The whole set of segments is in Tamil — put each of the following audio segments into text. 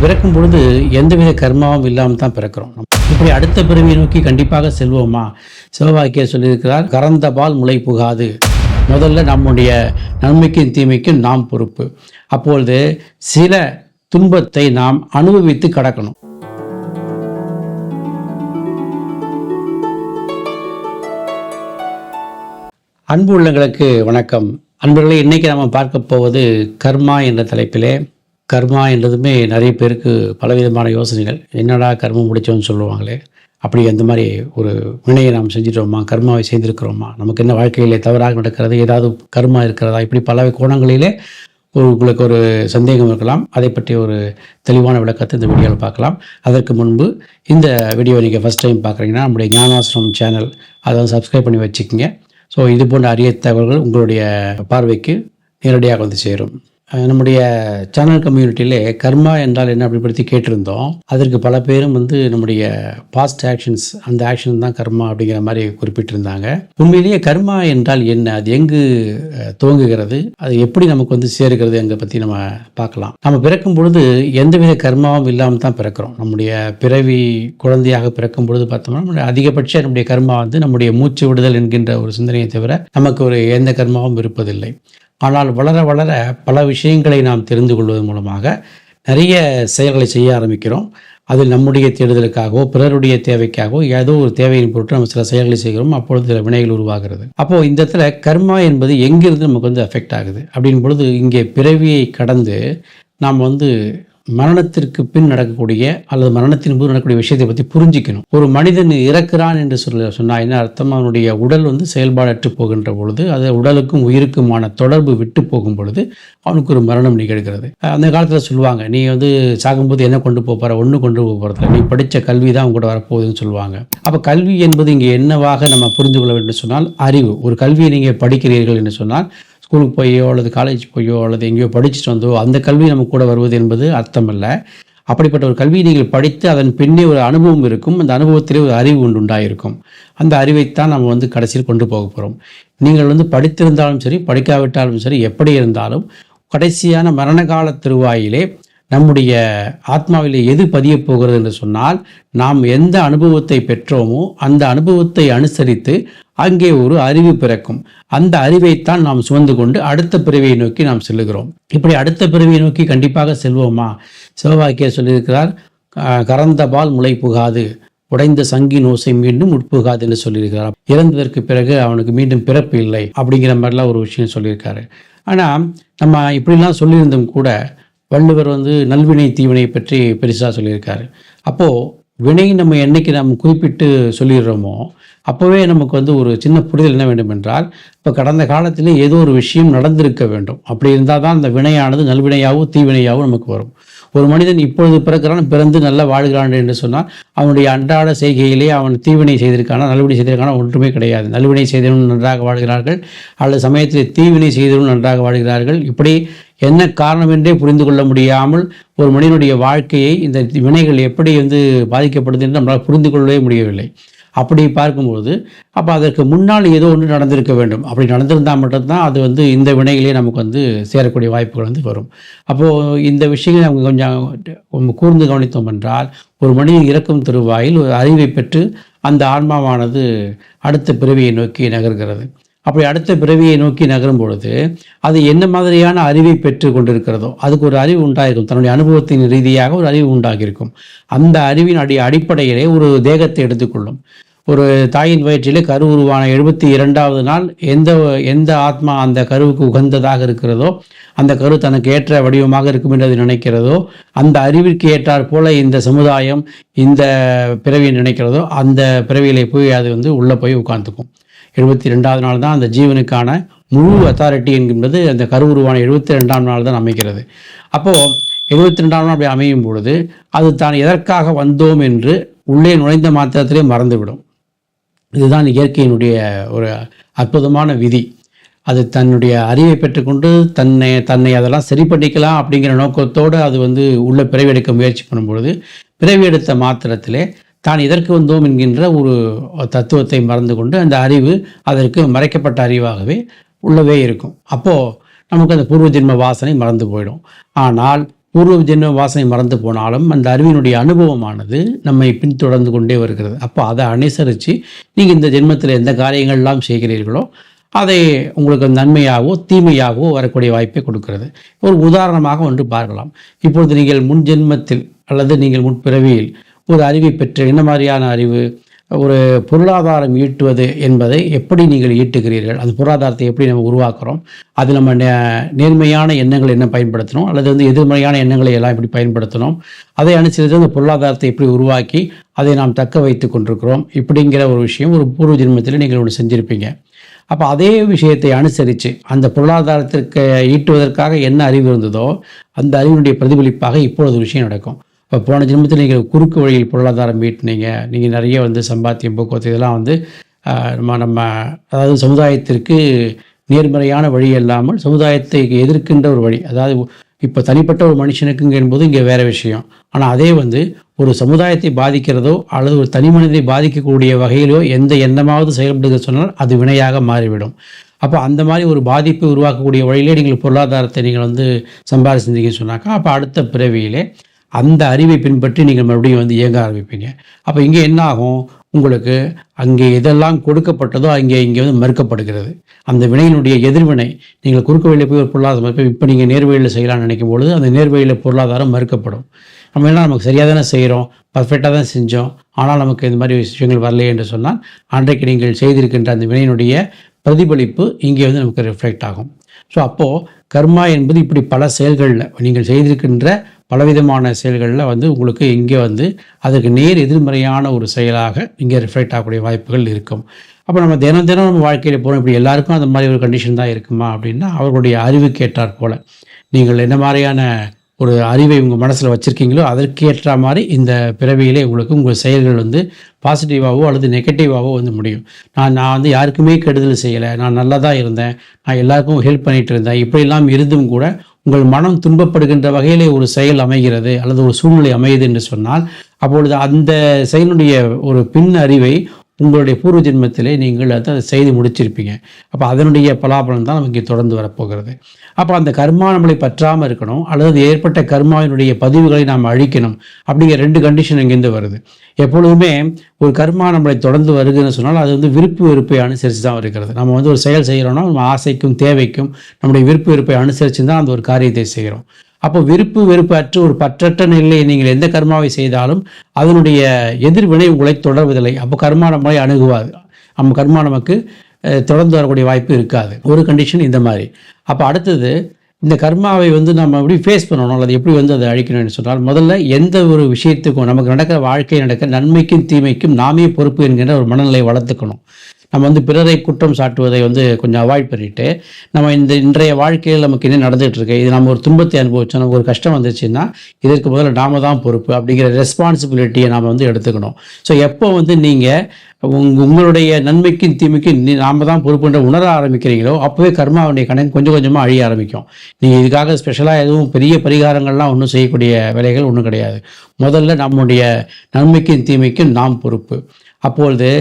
பிறக்கும் பொழுது எந்தவித கர்மாவும் இல்லாமல் தான் பிறக்கிறோம். இப்படி அடுத்த பிறவியை நோக்கி கண்டிப்பாக செல்வோமா? சிவவாக்கியர் சொல்லியிருக்கிறார், கறந்த பால் முளை புகாது. முதல்ல நம்முடைய நன்மைக்கும் தீமைக்கும் நாம் பொறுப்பு. அப்பொழுது சில துன்பத்தை நாம் அனுபவித்து கடக்கணும். அன்பு உள்ளங்களுக்கு வணக்கம். அன்பர்களே, இன்னைக்கு நம்ம பார்க்க போவது கர்மா என்ற தலைப்பிலே. கர்மா என்றதுமே நிறைய பேருக்கு பலவிதமான யோசனைகள். என்னடா கர்மம் முடிச்சோன்னு சொல்லுவாங்களே, அப்படி அந்த மாதிரி ஒரு வினையை நாம் செஞ்சிட்டோமா, கர்மாவை செய்திருக்கிறோமா, நமக்கு என்ன வாழ்க்கையிலே தவறாக நடக்கிறது, ஏதாவது கர்மா இருக்கிறதா, இப்படி பல கோணங்களிலே உங்களுக்கு ஒரு சந்தேகம் இருக்கலாம். அதை பற்றி ஒரு தெளிவான விளக்கத்தை இந்த வீடியோவில் பார்க்கலாம். அதற்கு முன்பு இந்த வீடியோ நீங்கள் ஃபஸ்ட் டைம் பார்க்குறீங்கன்னா நம்முடைய ஞானாசிரமம் சேனல் அதை சப்ஸ்கிரைப் பண்ணி வச்சுக்கோங்க. ஸோ இது போன்ற அரிய தகவல்கள் உங்களுடைய பார்வைக்கு நேரடியாக வந்து சேரும். நம்முடைய சேனல் கம்யூனிட்டியிலே கர்மா என்றால் என்ன அப்படி பற்றி கேட்டிருந்தோம். அதற்கு பல பேரும் நம்முடைய பாஸ்ட் ஆக்ஷன்ஸ், அந்த ஆக்ஷன் தான் கர்மா அப்படிங்கிற மாதிரி குறிப்பிட்டிருந்தாங்க. உண்மையிலேயே கர்மா என்றால் என்ன, அது எங்கு துவங்குகிறது, அது எப்படி நமக்கு சேருகிறது எங்களை பற்றி நம்ம பார்க்கலாம். நம்ம பிறக்கும் பொழுது எந்தவித கர்மாவும் இல்லாமல் தான் பிறக்கிறோம். நம்முடைய பிறவி குழந்தையாக பிறக்கும் பொழுது பார்த்தோம்னா நம்முடைய அதிகபட்ச நம்முடைய கர்மா நம்முடைய மூச்சு விடுதல் என்கின்ற ஒரு சிந்தனையை தவிர நமக்கு எந்த கர்மாவும் இருப்பதில்லை. ஆனால் வளர வளர பல விஷயங்களை நாம் தெரிந்து கொள்வதன் மூலமாக நிறைய செயல்களை செய்ய ஆரம்பிக்கிறோம். அதில் நம்முடைய தேடுதலுக்காகவோ பிறருடைய தேவைக்காகவோ ஏதோ ஒரு தேவையின் பொருட்டு நம்ம சில செயல்களை செய்கிறோம். அப்பொழுது சில வினைகள் உருவாகிறது. அப்போது இந்த இடத்துல கர்மா என்பது எங்கிருந்து நமக்கு அஃபெக்ட் ஆகுது அப்படின் பொழுது, இங்கே பிறவியை கடந்து நாம் மரணத்திற்கு பின் நடக்கக்கூடிய அல்லது மரணத்தின் போது நடக்கக்கூடிய விஷயத்தை பற்றி புரிஞ்சிக்கணும். ஒரு மனிதன் இறக்குறான் என்று சொன்னால் என்ன அர்த்தம்? அவனுடைய உடல் செயல்பாடற்று போகின்ற பொழுது, அது உடலுக்கும் உயிருக்குமான தொடர்பு விட்டு போகும் பொழுது அவனுக்கு ஒரு மரணம் நிகழ்கிறது. அந்த காலத்தில் சொல்லுவாங்க, நீ சாகும்போது என்ன கொண்டு போகிற, ஒன்று கொண்டு போகிறதில்ல, நீ படித்த கல்வி தான் உங்க கூட வரப்போகுதுன்னு சொல்லுவாங்க. அப்போ கல்வி என்பது இங்கே என்னவாக நம்ம புரிந்து கொள்ள வேண்டும் சொன்னால் அறிவு. ஒரு கல்வியை நீங்கள் படிக்கிறீர்கள் என்று சொன்னால் ஸ்கூலுக்கு போயோ அல்லது காலேஜ் போயோ அல்லது எங்கேயோ படிச்சுட்டு வந்தோ அந்த கல்வி நம்ம கூட வருவது என்பது அர்த்தமல்ல. அப்படிப்பட்ட ஒரு கல்வியை நீங்கள் படித்து அதன் பின்னே ஒரு அனுபவம் இருக்கும். அந்த அனுபவத்திலே ஒரு அறிவு உண்டாயிருக்கும். அந்த அறிவைத்தான் நம்ம கடைசியில் கொண்டு போக போகிறோம். நீங்கள் படித்திருந்தாலும் சரி, படிக்காவிட்டாலும் சரி, எப்படி இருந்தாலும் கடைசியான மரணகால திருவாயிலே நம்முடைய ஆத்மாவிலே எது பதிய போகிறது என்று சொன்னால், நாம் எந்த அனுபவத்தை பெற்றோமோ அந்த அனுபவத்தை அனுசரித்து அங்கே ஒரு அறிவு பிறக்கும். அந்த அறிவைத்தான் நாம் சுமந்து கொண்டு அடுத்த பிறவியை நோக்கி நாம் செல்லுகிறோம். இப்படி அடுத்த பிறவியை நோக்கி கண்டிப்பாக செல்வோமா? சிவவாக்கியர் சொல்லியிருக்கிறார், கறந்த பால் முளை புகாது, உடைந்த சங்கின் ஓசை மீண்டும் உட்புகாது என்று சொல்லியிருக்கிறார். இறந்ததற்கு பிறகு அவனுக்கு மீண்டும் பிறப்பு இல்லை அப்படிங்கிற மாதிரிலாம் ஒரு விஷயம் சொல்லியிருக்காரு. ஆனால் நம்ம இப்படிலாம் சொல்லியிருந்தும் கூட வள்ளுவர் நல்வினை தீவினை பற்றி பெருசாக சொல்லியிருக்காரு. அப்போது வினை நம்ம என்னைக்கு நம்ம குறிப்பிட்டு சொல்லிடுறோமோ அப்போவே நமக்கு ஒரு சின்ன புரிதல் என்ன வேண்டும் என்றால், இப்போ கடந்த காலத்திலே ஏதோ ஒரு விஷயம் நடந்திருக்க வேண்டும். அப்படி இருந்தால் தான் அந்த வினையானது நல்வினையாகவும் தீவினையாகவும் நமக்கு வரும். ஒரு மனிதன் இப்பொழுது பிறக்கிறான், பிறந்து நல்லா வாழ்கிறான் என்று சொன்னால் அவனுடைய அன்றாட செய்கையிலே அவன் தீவினை செய்திருக்கானா நல்வினை செய்திருக்கானா ஒன்றுமே கிடையாது. நல்வினை செய்தவனும் நன்றாக வாழ்கிறார்கள், அல்லது சமயத்தில் தீவினை செய்தவனும் நன்றாக வாழ்கிறார்கள். இப்படி என்ன காரணம் என்றே புரிந்து கொள்ள முடியாமல் ஒரு மனிதனுடைய வாழ்க்கையை இந்த வினைகள் எப்படி பாதிக்கப்படுது என்று நம்மளால் புரிந்து கொள்ளவே முடியவில்லை. அப்படி பார்க்கும்போது அப்போ அதற்கு முன்னால் ஏதோ ஒன்று நடந்திருக்க வேண்டும். அப்படி நடந்திருந்தால் மட்டும்தான் அது இந்த வினைகளே நமக்கு சேரக்கூடிய வாய்ப்புகள் வரும். அப்போது இந்த விஷயங்களை நம்ம கொஞ்சம் கூர்ந்து கவனித்தோம் என்றால், ஒரு மனிதன் இறக்கும் தருவாயில் ஒரு அறிவை பெற்று அந்த ஆன்மாவானது அடுத்த பிறவியை நோக்கி நகர்கிறது. அப்படி அடுத்த பிறவியை நோக்கி நகரும் பொழுது அது என்ன மாதிரியான அறிவை பெற்று கொண்டிருக்கிறதோ அதுக்கு ஒரு அறிவு உண்டாயிருக்கும். தன்னுடைய அனுபவத்தின் ரீதியாக ஒரு அறிவு உண்டாகியிருக்கும். அந்த அறிவின் அடிப்படையிலே ஒரு தேகத்தை எடுத்துக்கொள்ளும். ஒரு தாயின் வயிற்றிலே கரு உருவான 72வது நாள் எந்த ஆத்மா அந்த கருவுக்கு உகந்ததாக இருக்கிறதோ, அந்த கரு தனக்கு ஏற்ற வடிவமாக இருக்கும் என்று அது நினைக்கிறதோ, அந்த அறிவிற்கு ஏற்றாற் போல இந்த சமுதாயம் இந்த பிறவியை நினைக்கிறதோ அந்த பிறவியிலே போய் அது உள்ளே போய் உட்கார்ந்துக்கும். 72வது நாள் தான் அந்த ஜீவனுக்கான முழு அத்தாரிட்டி என்கின்றது அந்த கரு உருவான 72ஆம் நாள் தான் அமைக்கிறது. அப்போது 72ஆம் நாள் அப்படி அமையும் பொழுது அது தான் எதற்காக வந்தோம் என்று உள்ளே நுழைந்த மாத்திரத்திலே மறந்துவிடும். இதுதான் இயற்கையினுடைய ஒரு அற்புதமான விதி. அது தன்னுடைய அறிவை பெற்றுக்கொண்டு தன்னை அதெல்லாம் சரி பண்ணிக்கலாம் அப்படிங்கிற நோக்கத்தோடு அது உள்ள பிறவி எடுக்க முயற்சி பண்ணும்பொழுது, பிறவி எடுத்த மாத்திரத்திலே தான் இதற்கு வந்தோம் என்கின்ற ஒரு தத்துவத்தை மறந்து கொண்டு அந்த அறிவு அதற்கு மறைக்கப்பட்ட அறிவாகவே உள்ளவே இருக்கும். அப்போது நமக்கு அந்த பூர்வ ஜென்ம வாசனை மறந்து போயிடும். ஆனால் பூர்வ ஜென்ம வாசனை மறந்து போனாலும் அந்த அறிவினுடைய அனுபவமானது நம்மை பின்தொடர்ந்து கொண்டே வருகிறது. அப்போ அதை அனுசரித்து நீங்கள் இந்த ஜென்மத்தில் எந்த காரியங்கள்லாம் செய்கிறீர்களோ அதை உங்களுக்கு நன்மையாகவோ தீமையாகவோ வரக்கூடிய வாய்ப்பை கொடுக்கிறது. ஒரு உதாரணமாக ஒன்று பார்க்கலாம். இப்பொழுது நீங்கள் முன் ஜென்மத்தில் அல்லது நீங்கள் முன்பிறவியில் ஒரு அறிவை பெற்ற என்ன மாதிரியான அறிவு, ஒரு பொருளாதாரம் ஈட்டுவது என்பதை எப்படி நீங்கள் ஈட்டுகிறீர்கள், அந்த பொருளாதாரத்தை எப்படி நம்ம உருவாக்குறோம், அது நம்ம நேர்மையான எண்ணங்களை என்ன பயன்படுத்தணும் அல்லது எதிர்மறையான எண்ணங்களை எல்லாம் எப்படி பயன்படுத்தணும், அதை அனுசரித்து அந்த பொருளாதாரத்தை எப்படி உருவாக்கி அதை நாம் தக்க வைத்து கொண்டிருக்கிறோம் இப்படிங்கிற ஒரு விஷயம் ஒரு பூர்வ ஜென்மத்தில் நீங்கள் ஒன்று செஞ்சுருப்பீங்க. அப்போ அதே விஷயத்தை அனுசரித்து அந்த பொருளாதாரத்திற்கு ஈட்டுவதற்காக என்ன அறிவு இருந்ததோ அந்த அறிவினுடைய பிரதிபலிப்பாக இப்பொழுது விஷயம் நடக்கும். இப்போ போன ஜென்மத்தில் நீங்கள் குறுக்கு வழியில் பொருளாதாரம் ஈட்டினீங்க, நீங்கள் நிறைய சம்பாத்தியம் போக்குவரத்து இதெல்லாம் நம்ம அதாவது சமுதாயத்திற்கு நேர்மறையான வழி இல்லாமல் சமுதாயத்தை எதிர்க்கின்ற ஒரு வழி. அதாவது இப்போ தனிப்பட்ட ஒரு மனுஷனுக்குங்க என்பது இங்கே வேறு விஷயம். ஆனால் அதே ஒரு சமுதாயத்தை பாதிக்கிறதோ அல்லது ஒரு தனி மனிதனை பாதிக்கக்கூடிய வகையிலோ எந்த எண்ணமாவது செயல்படுகிறது சொன்னால் அது வினையாக மாறிவிடும். அப்போ அந்த மாதிரி ஒரு பாதிப்பை உருவாக்கக்கூடிய வழியிலே நீங்கள் பொருளாதாரத்தை நீங்கள் சம்பாதிச்சிருந்தீங்கன்னு சொன்னாக்கா அப்போ அடுத்த பிறவியிலே அந்த அறிவை பின்பற்றி நீங்கள் மறுபடியும் இயங்க ஆரம்பிப்பீங்க. அப்போ இங்கே என்ன ஆகும், உங்களுக்கு அங்கே எதெல்லாம் கொடுக்கப்பட்டதோ இங்கே மறுக்கப்படுகிறது. அந்த வினையினுடைய எதிர்வினை, நீங்கள் குறுக்கு வழியில் போய் ஒரு பொருளாதாரம் இப்போ நீங்கள் நேர்வழியில் செய்யலாம்னு நினைக்கும் பொழுது அந்த நேர்வழியில் பொருளாதாரம் மறுக்கப்படும். நம்ம என்ன நமக்கு சரியாக தானே செய்கிறோம், பர்ஃபெக்டாக தான் செஞ்சோம், ஆனால் நமக்கு இந்த மாதிரி விஷயங்கள் வரலையே என்று சொன்னால் அன்றைக்கு நீங்கள் செய்திருக்கின்ற அந்த வினையினுடைய பிரதிபலிப்பு இங்கே நமக்கு ரிஃப்ளெக்ட் ஆகும். ஸோ அப்போது கர்மா என்பது இப்படி பல செயல்களில் நீங்கள் செய்திருக்கின்ற பலவிதமான செயல்களில் உங்களுக்கு இங்கே அதுக்கு நேர் எதிர்மறையான ஒரு செயலாக இங்கே ரிஃப்ளெக்ட் ஆகக்கூடிய வாய்ப்புகள் இருக்கும். அப்போ நம்ம தினம் நம்ம வாழ்க்கையில் போகிறோம், இப்படி எல்லாருக்கும் அந்த மாதிரி ஒரு கண்டிஷன் தான் இருக்குமா அப்படின்னா அவர்களுடைய அறிவுக்கு ஏற்றாற் போல் நீங்கள் என்ன மாதிரியான ஒரு அறிவை உங்கள் மனசில் வச்சுருக்கீங்களோ அதற்கேற்ற மாதிரி இந்த பிறவியிலே உங்கள் செயல்கள் பாசிட்டிவாகவோ அல்லது நெகட்டிவாகவோ முடியும். நான் யாருக்குமே கெடுதல் செய்யலை, நான் நல்லா தான் இருந்தேன், நான் எல்லாருக்கும் ஹெல்ப் பண்ணிகிட்டு இருந்தேன், இப்படிலாம் இருந்தும் கூட உங்கள் மனம் துன்பப்படுகின்ற வகையிலே ஒரு செயல் அமைகிறது அல்லது ஒரு சூழ்நிலை அமையுது என்று சொன்னால் அப்பொழுது அந்த செயலுடைய ஒரு பின் அறிவை உங்களுடைய பூர்வ ஜென்மத்திலே நீங்கள் அதை செய்து முடிச்சிருப்பீங்க. அப்போ அதனுடைய பலாபலம் தான் நமக்கு தொடர்ந்து வரப்போகிறது. அப்போ அந்த கர்மா நம்மளை பற்றாமல் இருக்கணும் அல்லது ஏற்பட்ட கர்மாவினுடைய பதிவுகளை நாம் அழிக்கணும் அப்படிங்கிற ரெண்டு கண்டிஷன் இங்கேருந்து வருது. எப்பொழுதுமே ஒரு கர்மா நம்மளை தொடர்ந்து வருதுன்னு சொன்னால் அது விருப்பு வெறுப்பை அனுசரித்து தான் இருக்கிறது. நம்ம ஒரு செயல் செய்கிறோன்னா நம்ம ஆசைக்கும் தேவைக்கும் நம்முடைய விருப்பு வெறுப்பை அனுசரித்து தான் அந்த ஒரு காரியத்தை செய்கிறோம். அப்போ விருப்பு வெறுப்பு அற்று ஒரு பற்றற்ற நிலையை நீங்கள் எந்த கர்மாவை செய்தாலும் அதனுடைய எதிர்வினை உங்களை தொடர்வதில்லை. அப்போ கர்மா நம்மளை அணுகுவாது, நம்ம கர்மா நமக்கு தொடர்ந்து வரக்கூடிய வாய்ப்பு இருக்காது. ஒரு கண்டிஷன் இந்த மாதிரி. அப்போ அடுத்தது இந்த கர்மாவை நம்ம எப்படி ஃபேஸ் பண்ணணும் அல்லது எப்படி அதை அழிக்கணும்னு சொன்னால் முதல்ல எந்த ஒரு விஷயத்துக்கும் நமக்கு நடக்கிற வாழ்க்கை நடக்க நன்மைக்கும் தீமைக்கும் நாமே பொறுப்பு என்கின்ற ஒரு மனநிலை வளர்த்துக்கணும். நம்ம பிறரை குற்றம் சாட்டுவதை கொஞ்சம் அவாய்ட் பண்ணிவிட்டு நம்ம இன்றைய வாழ்க்கையில் நமக்கு என்ன நடந்துகிட்டு இருக்கு, இது நம்ம ஒரு துன்பத்தை அனுபவிச்சோம், நமக்கு ஒரு கஷ்டம் வந்துச்சுன்னா இதற்கு முதல்ல நாம தான் பொறுப்பு அப்படிங்கிற ரெஸ்பான்சிபிலிட்டியை நாம் எடுத்துக்கணும். ஸோ எப்போ நீங்கள் உங்களுடைய நன்மைக்கும் தீமைக்கும் நாம தான் பொறுப்புன்ற உணர ஆரம்பிக்கிறீங்களோ அப்போவே கர்மாவுடைய கணக்கு கொஞ்சம் கொஞ்சமாக அழிய ஆரம்பிக்கும். நீங்கள் இதுக்காக ஸ்பெஷலாக எதுவும் பெரிய பரிகாரங்கள்லாம் ஒன்றும் செய்யக்கூடிய வேலைகள் ஒன்றும் கிடையாது. முதல்ல நம்முடைய நன்மைக்கும் தீமைக்கும் நாம் பொறுப்பு. அப்பொழுது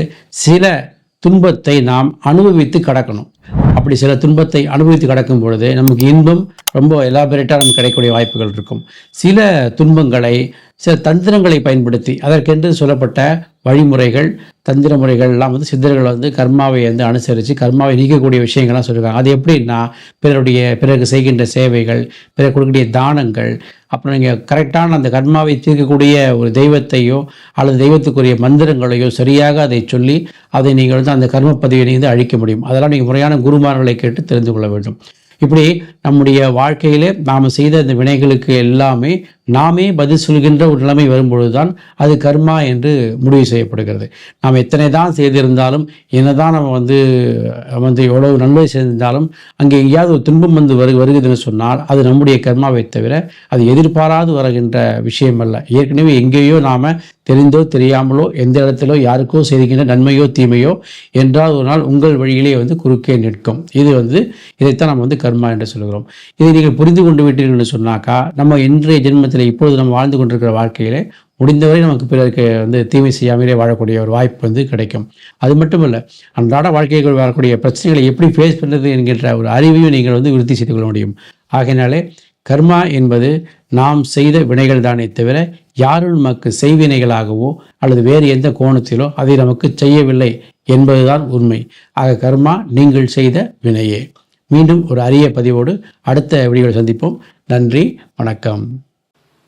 சில துன்பத்தை நாம் அனுபவித்து கடக்கணும். அப்படி சில துன்பத்தை அனுபவித்து கடக்கும் பொழுது நமக்கு இன்பம் ரொம்ப எலாபரேட்டாக நமக்கு கிடைக்கக்கூடிய வாய்ப்புகள் இருக்கும். சில துன்பங்களை சில தந்திரங்களை பயன்படுத்தி அதற்கென்று சொல்லப்பட்ட வழிமுறைகள் தந்திர முறைகள் எல்லாம் சித்தர்கள் கர்மாவை அனுசரித்து கர்மாவை நீக்கக்கூடிய விஷயங்கள்லாம் சொல்லியிருக்காங்க. அது எப்படின்னா பிறருக்கு செய்கின்ற சேவைகள், பிறகு கொடுக்கக்கூடிய தானங்கள், அப்புறம் நீங்கள் கரெக்டான அந்த கர்மாவை தீர்க்கக்கூடிய ஒரு தெய்வத்தையோ அல்லது தெய்வத்துக்குரிய மந்திரங்களையோ சரியாக அதை சொல்லி அதை நீங்கள் அந்த கர்மப்பதிவை நீங்கள் அழிக்க முடியும். அதெல்லாம் நீங்கள் முறையான குருமார்களை கேட்டு தெரிந்து கொள்ள வேண்டும். இப்படி நம்முடைய வாழ்க்கையிலே நாம் செய்த இந்த வினைகளுக்கு எல்லாமே நாமே பதில் சொல்கின்ற ஒரு நிலைமை வரும்பொழுதுதான் அது கர்மா என்று முடிவு செய்யப்படுகிறது. நாம் எத்தனை தான் செய்திருந்தாலும் என்னதான் நம்ம எவ்வளவு நன்மை செய்திருந்தாலும் அங்கே எங்கேயாவது ஒரு துன்பம் வருகிறதுன்னு சொன்னால் அது நம்முடைய கர்மாவை தவிர அது எதிர்பாராது வருகின்ற விஷயம் அல்ல. ஏற்கனவே எங்கேயோ நாம் தெரிந்தோ தெரியாமலோ எந்த இடத்திலோ யாருக்கோ செய்கின்ற நன்மையோ தீமையோ என்றால் ஒரு நாள் உங்கள் வழியிலே குறுக்கே நிற்கும். இது இதைத்தான் நம்ம கர்மா என்று சொல்கிறோம். இதை நீங்கள் புரிந்து கொண்டு விட்டீர்கள் என்று சொன்னாக்கா நம்ம இன்றைய ஜென்மத்தில் இப்பொழுது நம்ம வாழ்ந்து கொண்டிருக்கிற வாழ்க்கையிலே முடிந்தவரை நமக்கு பிறருக்கு தீமை செய்யாமலே வாழக்கூடிய ஒரு வாய்ப்பு கிடைக்கும். அது மட்டுமல்ல, அன்றாட வாழ்க்கைகள் வரக்கூடிய பிரச்சனைகளை எப்படி ஃபேஸ் பண்ணுறது என்கின்ற ஒரு அறிவையும் நீங்கள் விருத்தி செய்து கொள்ள முடியும். ஆகையினாலே கர்மா என்பது நாம் செய்த வினைகள் தானே தவிர யாரும் நமக்கு செய்வினைகளாகவோ அல்லது வேறு எந்த கோணத்திலோ அதை நமக்கு செய்யவில்லை என்பதுதான் உண்மை. ஆக கர்மா நீங்கள் செய்த வினையே. மீண்டும் ஒரு அரிய பதிவோடு அடுத்த வீடியோவில் சந்திப்போம். நன்றி, வணக்கம்.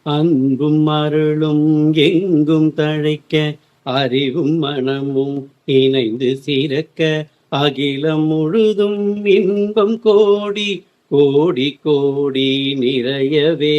அன்பும் அருளும் எங்கும் தழைக்க, அறிவும் மனமும் இணைந்து சிறக்க, அகிலம் முழுதும் இன்பம் கோடி கோடி கோடி நிறையவே.